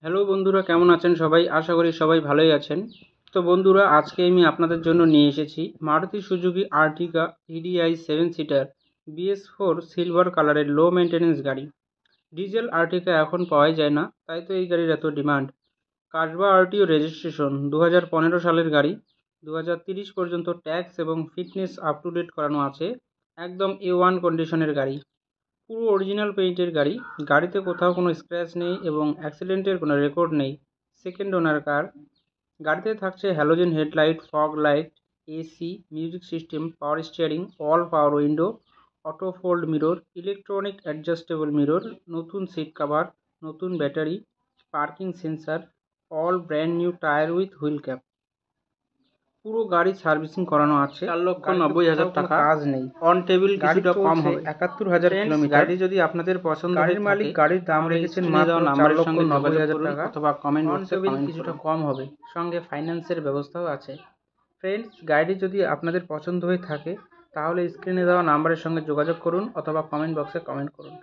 Hello বন্ধুরা, কেমন আছেন সবাই? আশা করি সবাই ভালোই আছেন। তো বন্ধুরা, আজকে আমি আপনাদের জন্য নিয়ে এসেছি Maruti Suzuki আর্টিকা EDI 7 seater BS4 silver কালারের লো মেনটেন্যান্স গাড়ি। ডিজেল আর্টিকা এখন পাওয়াই যায় না, তাই তো এই গাড়ির এত ডিমান্ড। কাসবা আরটিও রেজিস্ট্রেশন 2015 সালের গাড়ি। 2030 পর্যন্ত ট্যাক্স এবং ফিটনেস আপ টু ডেট করানো আছে। একদম A1 কন্ডিশনের গাড়ি, পুরো অরিজিনাল পেইন্টের গাড়ি। গাড়িতে কোথাও কোনো স্ক্র্যাচ নেই এবং অ্যাক্সিডেন্টের কোনো রেকর্ড নেই। Second owner car. গাড়িতে থাকছে halogen headlight, fog light, AC, music system, power steering, all power window, auto fold mirror, electronic adjustable mirror, নতুন সিট কভার, নতুন battery, parking sensor, all brand new tyre with wheel cap. পুরো গাড়ি servicing করানো আছে। 4,90,000 টাকা। কাজ নেই, on table কিছুটা কম হবে। 71,000 কিলোমিটার। গাড়ি যদি আপনাদের পছন্দ গাড়ির মালিক গাড়ির দাম রেখেছেন মাত্র 4,90,000 টাকা, অথবা কমেন্ট বক্সে কমেন্ট কিছুটা কম হবে, সঙ্গে ফাইন্যান্সের ব্যবস্থাও আছে। ফ্রেন্ডস, গাড়ি যদি আপনাদের পছন্দ হয়ে থাকে তাহলে স্ক্রিনে দেওয়া নাম্বারের সঙ্গে যোগাযোগ করুন অথবা কমেন্ট বক্সে কমেন্ট করুন।